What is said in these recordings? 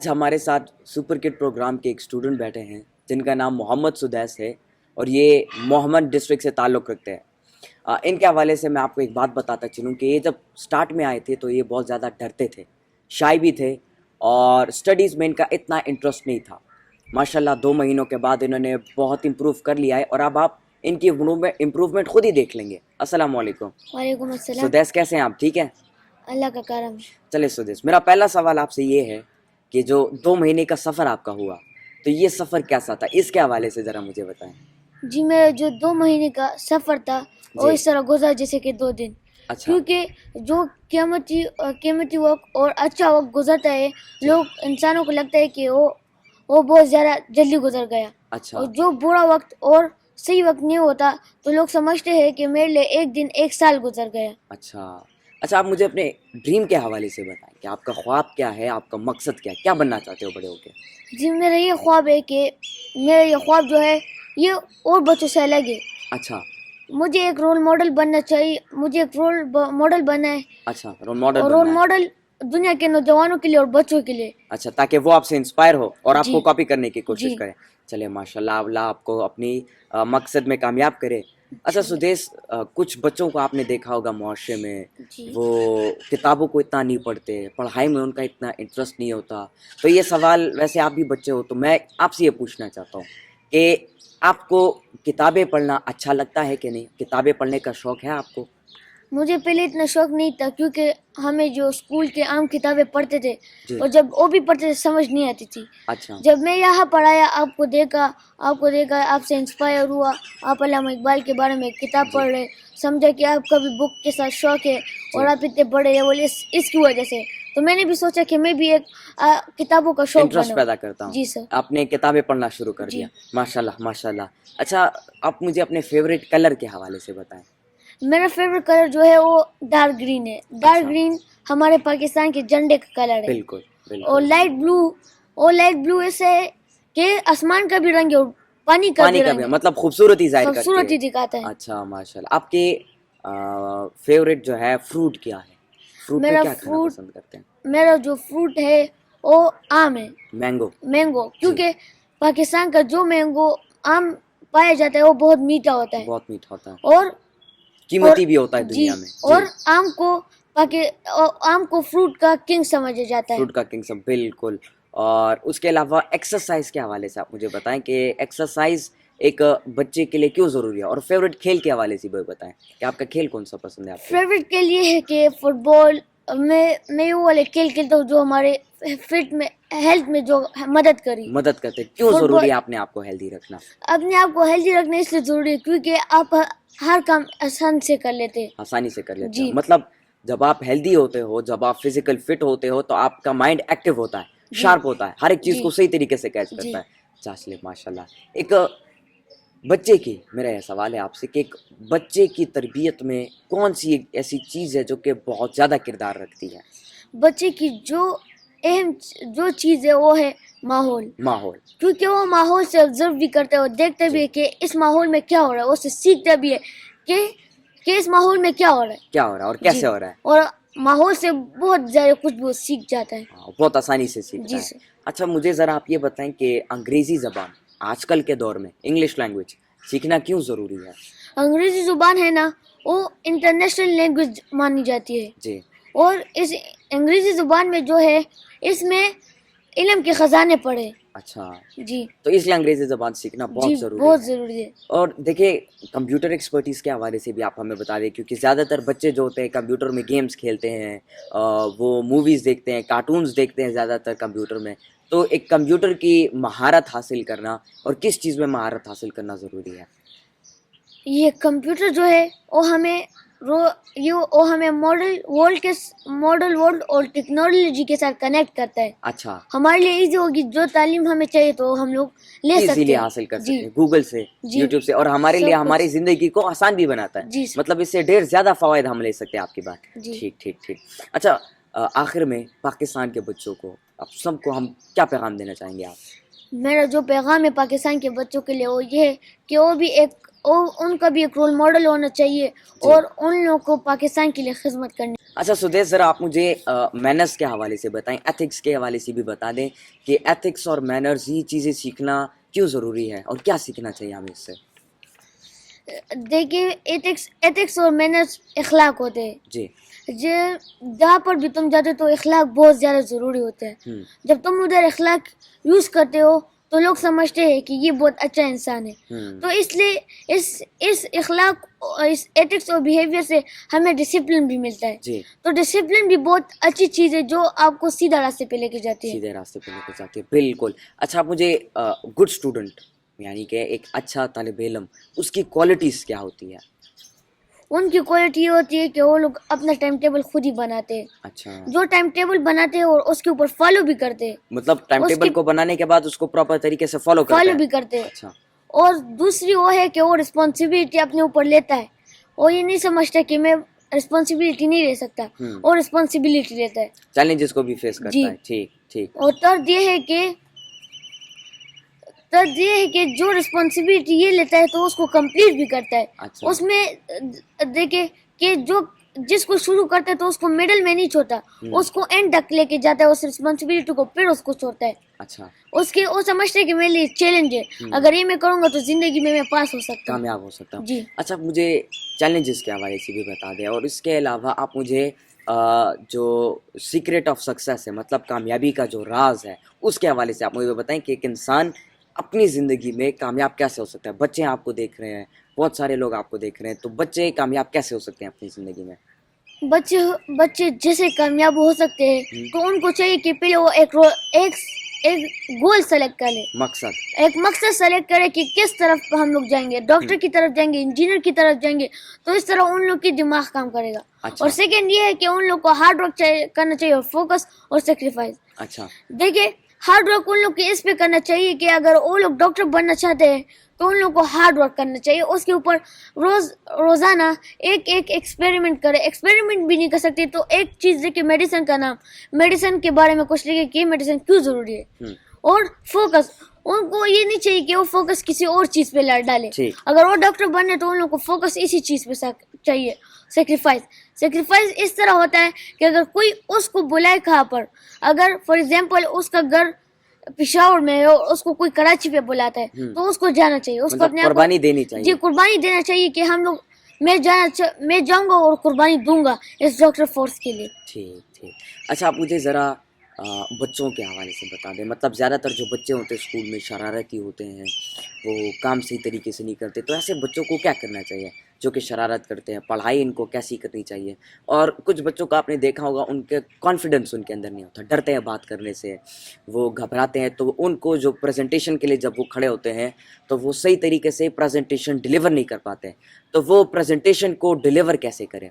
آج ہمارے ساتھ سپر کڈ پروگرام کے ایک اسٹوڈنٹ بیٹھے ہیں جن کا نام محمد سدیس ہے اور یہ محمد ڈسٹرکٹ سے تعلق رکھتے ہیں۔ ان کے حوالے سے میں آپ کو ایک بات بتاتا چلوں کہ یہ جب سٹارٹ میں آئے تھے تو یہ بہت زیادہ ڈرتے تھے، شائع بھی تھے اور اسٹڈیز میں ان کا اتنا انٹرسٹ نہیں تھا۔ ماشاءاللہ 2 مہینوں کے بعد انہوں نے بہت امپروو کر لیا ہے اور اب آپ ان کی امپروومنٹ خود ہی دیکھ لیں گے۔ السلام علیکم۔ وعلیکم السلام۔ سدیس کیسے ہیں آپ؟ ٹھیک ہیں؟ اللہ کا کرم۔ چلے سدیس، میرا پہلا سوال آپ سے یہ ہے کہ جو 2 مہینے کا سفر آپ کا ہوا تو یہ سفر کیسا تھا؟ اس کے حوالے سے ذرا مجھے بتائیں۔ جی میرا جو 2 مہینے کا سفر تھا وہ اس طرح گزرا جیسے کہ 2 دن، اچھا، کیونکہ جو قیمتی وقت اور اچھا وقت گزرتا ہے لوگ انسانوں کو لگتا ہے کہ وہ بہت زیادہ جلدی گزر گیا، اچھا، اور جو برا وقت اور صحیح وقت نہیں ہوتا تو لوگ سمجھتے ہیں کہ میرے لیے ایک دن 1 سال گزر گیا۔ اچھا آپ مجھے اپنے ڈریم کے حوالے سے بتائیں کہ آپ کا خواب کیا ہے، آپ کا مقصد کیا ہے، کیا بننا چاہتے ہو بڑے ہو کے؟ جی میرا یہ خواب ہے کہ میرا یہ خواب جو ہے یہ اور بچوں سے الگ ہے۔ اچھا، مجھے ایک رول ماڈل بننا چاہیے، مجھے ایک رول ماڈل بننا ہے، اچھا رول ماڈل اور بننا رول ہے۔ ماڈل دنیا کے نوجوانوں کے لیے اور بچوں کے لیے۔ اچھا، تاکہ وہ آپ سے انسپائر ہو اور آپ جی کو کاپی کرنے کی کوشش جی کرے۔ چلے ماشاءاللہ، اللہ آپ کو اپنی مقصد میں کامیاب کرے۔ اچھا سدیس، کچھ بچوں کو آپ نے دیکھا ہوگا معاشرے میں، جی وہ کتابوں کو اتنا نہیں پڑھتے، پڑھائی میں ان کا اتنا انٹرسٹ نہیں ہوتا۔ تو یہ سوال، ویسے آپ بھی بچے ہو تو میں آپ سے یہ پوچھنا چاہتا ہوں کہ آپ کو کتابیں پڑھنا اچھا لگتا ہے کہ نہیں؟ کتابیں پڑھنے کا شوق ہے آپ کو؟ مجھے پہلے اتنا شوق نہیں تھا، کیونکہ ہمیں جو اسکول کے عام کتابیں پڑھتے تھے جی، اور جب وہ بھی پڑھتے تھے سمجھ نہیں آتی تھی۔ اچھا، جب میں یہاں پڑھایا، آپ کو دیکھا، آپ سے انسپائر ہوا، آپ علامہ اقبال کے بارے میں کتاب جی، پڑھ رہے، سمجھا کہ آپ کا بھی بک کے ساتھ شوق ہے اور جی، آپ اتنے بڑے لیول اس کی وجہ سے، تو میں نے بھی سوچا کہ میں بھی ایک کتابوں کا شوق انٹرسٹ بناؤں۔ پیدا کرتا ہوں۔ جی سر۔ آپ نے کتابیں پڑھنا شروع کر جی دیا، ماشاءاللہ ماشاءاللہ۔ اچھا آپ مجھے اپنے فیوریٹ کلر کے حوالے سے بتائیں۔ میرا فیوریٹ کلر جو ہے وہ ڈارک گرین ہے۔ ڈارک اچھا، گرین ہمارے پاکستان کے جھنڈے کا کلر ہے، بالکل اور بالکل۔ لائٹ بلو ایسے ہے کہ آسمان کا بھی رنگ ہے اور پانی کا پانی بھی کا رنگ بھی ہے، مطلب خوبصورتی ظاہر کرتی خوبصورتی ہے۔ دکھاتا ہے۔ اچھا ماشاءاللہ۔ آپ کے فیوریٹ جو ہے فروٹ کیا ہے؟ فروٹ میں کیا کھانا پسند کرتے ہیں؟ میرا جو فروٹ ہے وہ آم ہے، مینگو، مینگو، جی، کیونکہ پاکستان کا جو مینگو آم پایا جاتا ہے وہ بہت میٹھا ہوتا ہے، بہت میٹھا ہوتا ہے، اور قیمتی بھی ہوتا ہے جی، دنیا میں۔ جی، اور آم کو فروٹ کا کنگ سمجھا جاتا ہے۔ فروٹ کا کنگ سب، بالکل۔ اور اس کے علاوہ ایکسرسائز کے حوالے سے آپ مجھے بتائیں کہ ایکسرسائز ایک بچے کے لیے کیوں ضروری ہے، اور فیوریٹ کھیل کے حوالے سے بھی بتائیں کہ آپ کا کھیل کون سا پسند ہے آپ کو؟ فیوریٹ کے لیے ہے کہ فٹ بال، میں وہ والے کھیل کھیلتا ہوں جو ہمارے ہیلتھ میں جو مدد کرتے کیوں فٹ ضروری بال ہے اپنے آپ کو ہیلدی رکھنا؟ اپنے آپ کو ہیلدی رکھنا اس لیے ضروری ہے کیونکہ آپ ہر کام آسانی سے کر لیتے ہیں۔ آسانی سے کر لیتے جی ہو، مطلب جب آپ ہیلدی ہوتے ہو، جب آپ فزیکل فٹ ہوتے ہو تو آپ کا مائنڈ ایکٹیو ہوتا ہے، شارپ ہوتا ہے، ہر ایک چیز جی کو صحیح طریقے سے کیچ جی کرتا ہے۔ چاشلے ماشاءاللہ۔ ایک بچے کی، میرا یہ سوال ہے آپ سے کہ ایک بچے کی تربیت میں کون سی ایک ایسی چیز ہے جو کہ بہت زیادہ کردار رکھتی ہے؟ بچے کی جو اہم جو چیز ہے وہ ہے ماحول، کیونکہ وہ ماحول سے آبزرو بھی کرتا ہے اور دیکھتا بھی ہے کہ اس ماحول میں کیا ہو رہا ہے، اس سے سیکھتا بھی ہے کہ اس ماحول میں کیا ہو رہا ہے اور کیسے ہو رہا ہے، اور ماحول سے بہت زیادہ کچھ بھی سیکھ جاتا ہے۔ بہت آسانی سے سیکھتا جی ہے۔ سر۔ اچھا مجھے ذرا آپ یہ بتائیں کہ انگریزی زبان آج کل کے دور میں، انگلش لینگویج سیکھنا کیوں ضروری ہے؟ انگریزی زبان ہے نا، وہ انٹرنیشنل لینگویج مانی جاتی ہے، جی، اور اس انگریزی زبان میں جو ہے اس میں علم کے خزانے پڑے۔ اچھا، جی تو اس لیے انگریزی زبان سیکھنا جی بہت ضروری بہت ہے۔ ضروری ہے۔ اور دیکھیں کمپیوٹر ایکسپرٹیز کے حوالے سے بھی آپ ہمیں بتا دیں، کیونکہ زیادہ تر بچے جو ہوتے ہیں کمپیوٹر میں گیمز کھیلتے ہیں، وہ موویز دیکھتے ہیں، کارٹونز دیکھتے ہیں زیادہ تر کمپیوٹر میں، تو ایک کمپیوٹر کی مہارت حاصل کرنا اور کس چیز میں مہارت حاصل کرنا ضروری ہے؟ یہ کمپیوٹر جو ہے وہ ہمیں ماڈل ورلڈ اور ٹیکنالوجی کے ساتھ کنیکٹ کرتا ہے۔ اچھا، ہمارے لیے ایزی ہوگی، جو تعلیم ہمیں چاہیے تو ہم لوگ لے سکتے ایزیلی ہیں، حاصل کر جی سکتے ہیں گوگل سے، جی یوٹیوب سے، اور ہمارے سب لیے کچھ، ہماری زندگی کو آسان بھی بناتا ہے، جی مطلب اس سے ڈھیر زیادہ فوائد ہم لے سکتے ہیں۔ آپ کی بات جی۔ ٹھیک۔ اچھا آخر میں پاکستان کے بچوں کو، اب سب کو ہم کیا پیغام دینا چاہیں گے آپ؟ میرا جو پیغام ہے پاکستان کے بچوں کے لیے وہ یہ ہے کہ ان کا بھی ایک رول ماڈل ہونا چاہیے، جی، اور ان لوگوں کو پاکستان کے لیے خدمت کرنی اچھا سدیش ذرا آپ مجھے مینرس کے حوالے سے بتائیں, ایتھکس کے حوالے سے بھی بتا دیں کہ ایتھکس اور مینرز یہ چیزیں سیکھنا کیوں ضروری ہے اور کیا سیکھنا چاہیے ہمیں اس سے. دیکھیے ایتھکس اور مینرس اخلاق ہوتے ہیں جی جہاں پر بھی تم جاتے ہو تو اخلاق بہت زیادہ ضروری ہوتے ہیں. جب تم ادھر اخلاق یوز کرتے ہو تو لوگ سمجھتے ہیں کہ یہ بہت اچھا انسان ہے. تو اس لیے اس اخلاق اس ایتھکس اور بیہیویئر سے ہمیں ڈسپلن بھی ملتا ہے. جی تو ڈسپلن بھی بہت اچھی چیز ہے جو آپ کو سیدھا راستے پہ لے کے جاتی ہے. سیدھے راستے پہ لے کے جاتی ہے, بالکل. اچھا آپ مجھے گڈ اسٹوڈنٹ یعنی کہ ایک اچھا طالب علم اس کی کوالٹیز کیا ہوتی ہے؟ ان کی کوالٹی یہ ہوتی ہے کہ وہ لوگ اپنا ٹائم ٹیبل خود ہی بناتے ہیں. اچھا, جو ٹائم ٹیبل بناتے ہیں اور اس کے اوپر فالو بھی کرتے ہیں. مطلب ٹائم ٹیبل کو بنانے کے بعد اس کو پراپر طریقے سے فالو بھی کرتے ہیں. اچھا, اور دوسری وہ ہے کہ وہ رسپانسبلٹی اپنے اوپر لیتا ہے. وہ یہ نہیں سمجھتا کہ میں رسپانسبلٹی نہیں لے سکتا, اور رسپانسبلٹی لیتا ہے, چیلنجز کو بھی فیس کرتا ہے. ٹھیک ٹھیک. اور طرز یہ ہے کہ جو رسپانسبلٹی یہ لیتا ہے تو اس کو کمپلیٹ بھی کرتا ہے. اچھا, اس میں دیکھیں کہ جس کو شروع کرتا ہے تو اس کو میڈل میں نہیں چھوڑتا, اس کو اینڈ تک لے کے جاتا ہے اس رسپانسبلٹی کو, پھر اس کو چھوڑتا ہے. اچھا, وہ سمجھتے ہیں کہ میرے لیے چیلنج ہے, اگر یہ میں کروں گا تو زندگی میں پاس ہو سکتا ہوں, کامیاب ہو سکتا ہوں. جی. اچھا مجھے چیلنجز کے حوالے سے بھی بتا دیں, اور اس کے علاوہ آپ مجھے جو سیکریٹ آف سکسیس ہے, مطلب کامیابی کا جو راز ہے, اس کے حوالے سے آپ مجھے بتائیں کہ ایک انسان اپنی زندگی میں کامیاب کیسے ہو سکتا ہے. بچے آپ کو دیکھ رہے ہیں, بہت سارے لوگ آپ کو دیکھ رہے ہیں, تو بچے کامیاب کیسے ہو سکتے ہیں اپنی زندگی میں؟ بچے جیسے کامیاب ہو سکتے ہیں تو ان کو چاہیے کہ پہلے وہ ایک گول سلیکٹ کر لے, ایک مقصد سلیکٹ کرے کہ کس طرف ہم لوگ جائیں گے, ڈاکٹر کی طرف جائیں گے, انجینئر کی طرف جائیں گے, تو اس طرح ان لوگ کی دماغ کام کرے گا. اور سیکنڈ یہ ہے کہ ان لوگ کو ہارڈ ورک کرنا چاہیے, اور فوکس اور سیکریفائس. اچھا, دیکھیے ہارڈ ورک ان لوگ کے اس پہ کرنا چاہیے کہ اگر وہ لوگ ڈاکٹر بننا چاہتے ہیں تو ان لوگوں کو ہارڈ ورک کرنا چاہیے. اس کے اوپر روزانہ ایک ایکسپیریمنٹ کرے. ایکسپیریمنٹ بھی نہیں کر سکتے تو ایک چیز دیکھے, میڈیسن کا نام, میڈیسن کے بارے میں کچھ لکھے کہ یہ میڈیسن کیوں ضروری ہے. اور فوکس, ان کو یہ نہیں چاہیے کہ وہ فوکس کسی اور چیز پہ ڈالے. اگر وہ ڈاکٹر بننے تو ان لوگوں کو فوکس اسی چیز پہ چاہیے. سیکریفائس اس طرح ہوتا ہے کہ اگر کوئی اس کو بلائے کہاں پر, اگر فار ایگزامپل اس کا گھر پشاور میں ہے اور اس کو کوئی کراچی پہ بلاتا ہے تو اس کو جانا چاہیے, اس کو اپنے قربانی دینی چاہیے. جی, قربانی دینا چاہیے کہ ہم لوگ میں جاؤں گا اور قربانی دوں گا اس ڈاکٹر فورس کے لیے. ٹھیک. اچھا آپ مجھے ذرا بچوں کے حوالے سے بتا دیں, مطلب زیادہ تر جو بچے ہوتے ہیں اسکول میں شرارتی ہوتے ہیں, وہ کام صحیح طریقے سے نہیں کرتے, تو ایسے بچوں کو کیا کرنا چاہیے جو کہ شرارت کرتے ہیں؟ پڑھائی ان کو کیسی کرنی چاہیے؟ اور کچھ بچوں کا آپ نے دیکھا ہوگا ان کے کانفیڈنس ان کے اندر نہیں ہوتا, ڈرتے ہیں بات کرنے سے, وہ گھبراتے ہیں, تو ان کو جو پریزنٹیشن کے لیے جب وہ کھڑے ہوتے ہیں تو وہ صحیح طریقے سے پریزنٹیشن ڈیلیور نہیں کر پاتے, تو وہ پریزنٹیشن کو ڈیلیور کیسے کریں؟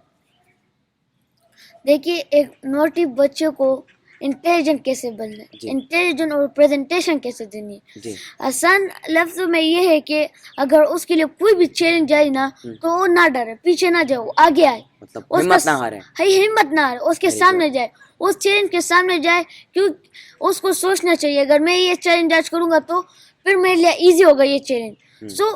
دیکھیے ایک نوٹی بچے کو انٹیلیجنٹ کیسے بننا ہے, انٹیلیجنٹ اور پریزنٹیشن کیسے دینی ہے. آسان لفظوں میں یہ ہے کہ اگر اس کے لیے کوئی بھی چیلنج آئے نا تو وہ نہ ڈرے, پیچھے نہ جائے, وہ آگے آئے, ہمت نہ ہارے, اس کے سامنے جائے, اس چیلنج کے سامنے جائے. کیوں اس کو سوچنا چاہیے اگر میں یہ چیلنج آج کروں گا تو پھر میرے لیے ایزی ہوگا یہ چیلنج. سو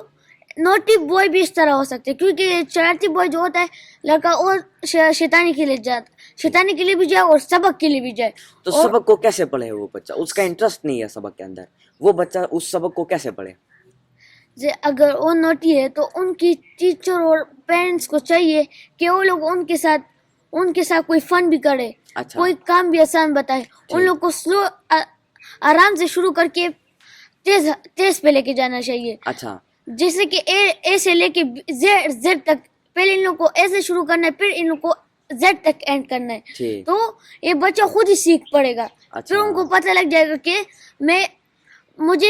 نوٹی بوائے بھی اس طرح ہو سکتے ہیں, کیونکہ شرارتی بوائے جو ہوتا ہے لڑکا اور شیطانی کے لیے جاتا, شیطانی کے لیے بھی جائے اور سبق کے لیے بھی جائے. تو سبق کو کیسے پڑھے وہ بچہ؟ اس کا انٹرسٹ نہیں ہے سبق کے اندر, وہ بچہ اس سبق کو کیسے پڑھے؟ اگر وہ نوٹی ہے تو ان کی ٹیچر اور پیرنٹس کو چاہیے کہ وہ لوگ ان کے ساتھ کوئی فن بھی کرے, کوئی کام بھی آسان بتائے. ان لوگ کو سلو آرام سے شروع کر کے تیز پہ لے کے جانا چاہیے. اچھا, جیسے کہ اے سے لے کے زیڈ تک, پہلے ان لوگ کو اے سے شروع کرنا ہے, پھر ان لوگ کو زیڈ تک اینڈ کرنا ہے. تو یہ بچہ خود ہی سیکھ پڑے گا, پھر ان کو پتہ لگ جائے گا کہ مجھے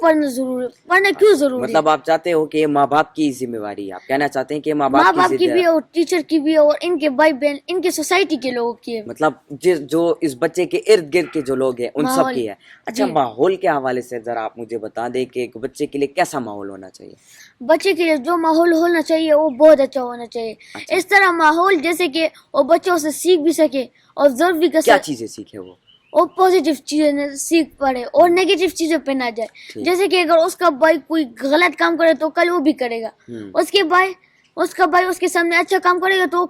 پڑھنا کیوں ضروری ہے. مطلب آپ چاہتے ہو کہ یہ ماں باپ کی ذمہ داری ہے, آپ کہنا چاہتے ہیں کہ ماں باپ کی بھی اور ٹیچر کی بھی اور ان کے بھائی بہن, ان کے سوسائٹی کے لوگوں کی ہے, مطلب جو اس بچے کے ارد گرد کے جو لوگ ہیں ان سب کی ہے. اچھا, ماحول کے حوالے سے ذرا آپ مجھے بتا دیں کہ ایک بچے کے لیے کیسا ماحول ہونا چاہیے؟ بچے کے لیے جو ماحول ہونا چاہیے وہ بہت اچھا ہونا چاہیے. اس طرح ماحول جیسے کہ وہ بچوں سے سیکھ بھی سکے, آبزرو بھی کر سکے. کیا چیزیں سیکھے وہ پازیٹیو چیزیں سیکھ پڑے اور نیگیٹو چیزوں پہ نہ جائے. جیسے کہ اگر اس کا بھائی کوئی غلط کام کرے تو کل وہ بھی کرے گا, اس کا بھائی اس کے سامنے اچھا کام کرے گا تو وہ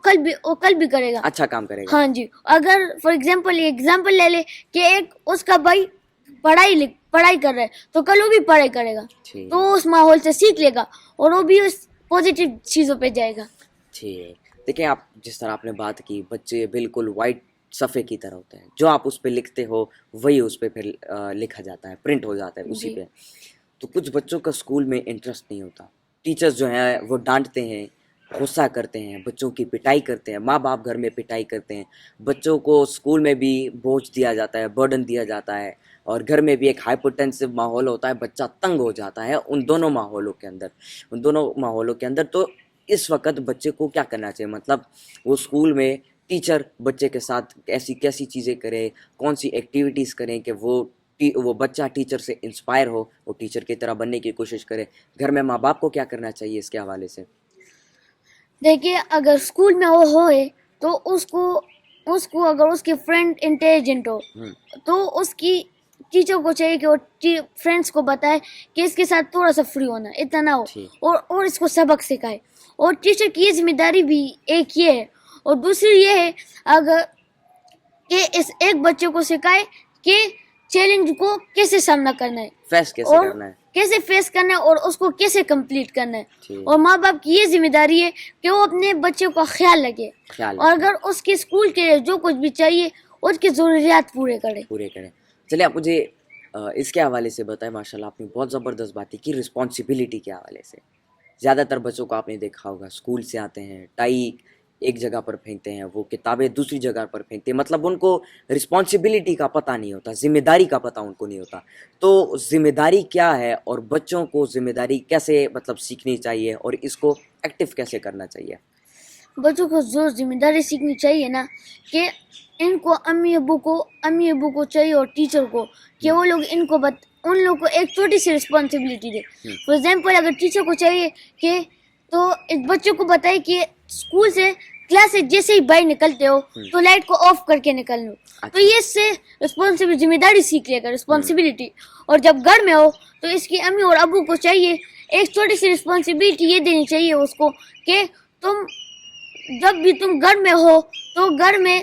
کل بھی کرے گا, اچھا کام کرے گا. ہاں جی. اگر فار ایگزامپل لے لے کہ ایک اس کا بھائی پڑھائی کر رہا ہے تو کل وہ بھی پڑھائی کرے گا, تو وہ اس ماحول سے سیکھ لے گا اور وہ بھی اس پازیٹیو چیزوں پہ جائے گا. ٹھیک. دیکھیں آپ جس طرح آپ نے بات کی, بچے بالکل وائٹ صفحے کی طرح ہوتے ہیں, جو آپ اس پہ لکھتے ہو وہی اس پہ پھر لکھا جاتا ہے, پرنٹ ہو جاتا ہے اسی پہ. تو کچھ بچوں کا اسکول میں انٹرسٹ نہیں ہوتا, ٹیچرز جو ہیں وہ ڈانٹتے ہیں, غصہ کرتے ہیں, بچوں کی پٹائی کرتے ہیں, ماں باپ گھر میں پٹائی کرتے ہیں, بچوں کو اسکول میں بھی بوجھ دیا جاتا ہے, برڈن دیا جاتا ہے, اور گھر میں بھی ایک ہائپرٹینسو ماحول ہوتا ہے, بچہ تنگ ہو جاتا ہے ان دونوں ماحولوں کے اندر. تو اس وقت بچے کو کیا کرنا چاہیے, مطلب وہ اسکول میں ٹیچر بچے کے ساتھ کیسی چیزیں کرے, کون سی ایکٹیویٹیز کریں کہ وہ بچہ ٹیچر سے انسپائر ہو, وہ ٹیچر کی طرح بننے کی کوشش کرے. گھر میں ماں باپ کو کیا کرنا چاہیے اس کے حوالے سے؟ دیکھیے اگر اسکول میں وہ ہوئے تو اس کو اگر اس کی فرینڈ انٹیلیجنٹ ہو تو اس کی ٹیچر کو چاہیے کہ وہ فرینڈس کو بتائے کہ اس کے ساتھ تھوڑا سا فری ہونا, اتنا نہ ہو, اور اس کو سبق سکھائے. اور ٹیچر کی یہ ذمہ داری بھی ایک یہ ہے, اور دوسری یہ ہے اگر کہ اس ایک بچے کو سکھائے کہ چیلنج کو کیسے سامنا کرنا ہے, فیس کیسے کرنا ہے, کیسے فیس کرنا ہے, اور اس کو کیسے کمپلیٹ کرنا ہے. اور ماں باپ کی یہ ذمہ داری ہے کہ وہ اپنے بچے کا خیال رکھے, اور اگر اس کے اسکول کے لیے جو کچھ بھی چاہیے اس کی ضروریات پورے کرے. چلے آپ مجھے اس کے حوالے سے بتائیں. ماشاءاللہ آپ نے بہت زبردست باتیں کی رسپانسبلٹی کے حوالے سے. زیادہ تر بچوں کو آپ نے دیکھا ہوگا اسکول سے آتے ہیں, ٹائی ایک جگہ پر پھینکتے ہیں, وہ کتابیں دوسری جگہ پر پھینکتے ہیں, مطلب ان کو رسپانسبلٹی کا پتہ نہیں ہوتا, ذمہ داری کا پتہ ان کو نہیں ہوتا. تو ذمہ داری کیا ہے, اور بچوں کو ذمہ داری کیسے مطلب سیکھنی چاہیے, اور اس کو ایکٹیو کیسے کرنا چاہیے؟ بچوں کو جو ذمہ داری سیکھنی چاہیے نا, کہ ان کو امی ابو کو چاہیے اور ٹیچر کو کہ وہ لوگ ان لوگوں کو ایک چھوٹی سی رسپانسبلٹی دے. فار ایگزامپل اگر ٹیچر کو چاہیے کہ تو اس بچوں کو بتائے کہ اسکول سے کلاس سے جیسے ہی باہر نکلتے ہو تو لائٹ کو آف کر کے نکل لو, تو یہ اس سے رسپانسبل ذمہ داری سیکھ لے گا, رسپانسبلٹی. اور جب گھر میں ہو تو اس کی امی اور ابو کو چاہیے ایک چھوٹی سی رسپانسبلٹی یہ دینی چاہیے اس کو کہ تم جب بھی تم گھر میں ہو تو گھر میں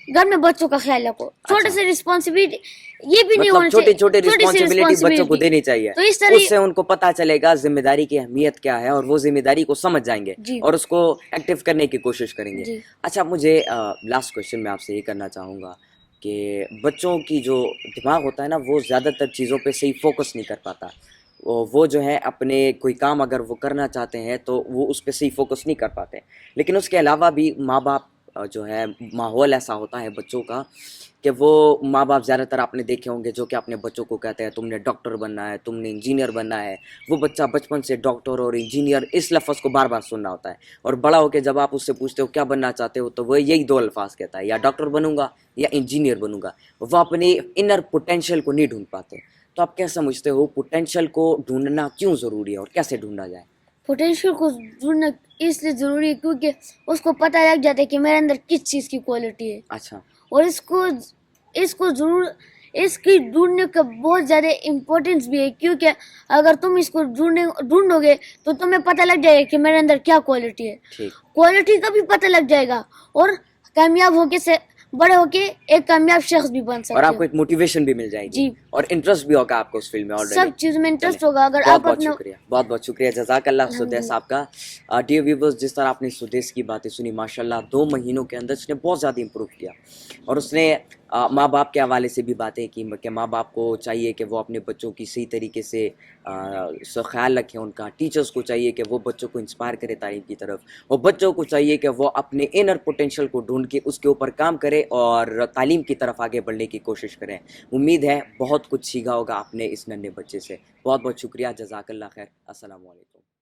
بچوں کا خیال رکھو. چھوٹے سے رسپانسبلٹی یہ بھی نہیں ہونا چاہیے, چھوٹی رسپانسبلٹی بچوں کو دینی چاہیے, تو اس طرح اس سے ان کو پتہ چلے گا ذمہ داری کی اہمیت کیا ہے, اور وہ ذمہ داری کو سمجھ جائیں گے اور اس کو ایکٹیو کرنے کی کوشش کریں گے. اچھا مجھے لاسٹ کوشچن میں آپ سے یہ کرنا چاہوں گا کہ بچوں کی جو دماغ ہوتا ہے نا, وہ زیادہ تر چیزوں پہ صحیح فوکس نہیں کر پاتا. وہ جو ہے اپنے کوئی کام اگر وہ کرنا چاہتے ہیں تو وہ اس پہ صحیح فوکس نہیں کر پاتے. لیکن اس کے علاوہ بھی ماں باپ جو ہے ماحول ایسا ہوتا ہے بچوں کا کہ وہ ماں باپ زیادہ تر آپ نے دیکھے ہوں گے جو کہ اپنے بچوں کو کہتے ہیں تم نے ڈاکٹر بننا ہے, تم نے انجینئر بننا ہے. وہ بچہ بچپن سے ڈاکٹر اور انجینئر اس لفظ کو بار بار سننا ہوتا ہے, اور بڑا ہو کے جب آپ اس سے پوچھتے ہو کیا بننا چاہتے ہو تو وہ یہی دو الفاظ کہتا ہے, یا ڈاکٹر بنوں گا یا انجینئر بنوں گا. وہ اپنے انر پوٹینشیل کو نہیں ڈھونڈ پاتے. تو آپ کیا سمجھتے ہو پوٹینشیل کو ڈھونڈنا کیوں ضروری ہے اور کیسے ڈھونڈا جائے؟ پوٹینشیل کو ڈھونڈنا اس لیے ضروری ہے کیونکہ اس کو پتہ لگ جاتا ہے کہ میرے اندر کس چیز کی کوالٹی ہے. اچھا. اور اس کی ڈھونڈنے کا بہت زیادہ امپورٹنس بھی ہے, کیونکہ اگر تم اس کو ڈھونڈو گے تو تمہیں پتہ لگ جائے گا کہ میرے اندر کیا کوالٹی ہے. کوالٹی کا بھی پتہ لگ جائے گا, اور کامیاب ہو کے بڑے ہو کے ایک کامیاب شخص بھی بن سکتے ہیں, اور آپ کو ایک موٹیویشن بھی مل جائے گی, اور انٹرسٹ بھی ہوگا آپ کو اس فیلڈ میں. سب چیز میں انٹرسٹ ہوگا اگر آپ اپنا. بہت شکریہ, جزاک اللہ سدیس صاحب کا. ڈیئر ویورز, جس طرح آپ نے سدیس کی باتیں سنی, ماشاءاللہ 2 مہینوں کے اندر اس نے بہت زیادہ امپروو کیا, اور اس نے ماں باپ کے حوالے سے بھی باتیں کی کہ ماں باپ کو چاہیے کہ وہ اپنے بچوں کی صحیح طریقے سے خیال رکھیں ان کا. ٹیچرز کو چاہیے کہ وہ بچوں کو انسپائر کرے تعلیم کی طرف, اور بچوں کو چاہیے کہ وہ اپنے انر پوٹینشیل کو ڈھونڈ کے اس کے اوپر کام کرے اور تعلیم کی طرف آگے بڑھنے کی کوشش کریں. امید ہے بہت کچھ سیکھا ہوگا آپ نے اس ننھے بچے سے. بہت شکریہ, جزاک اللہ خیر. السلام علیکم.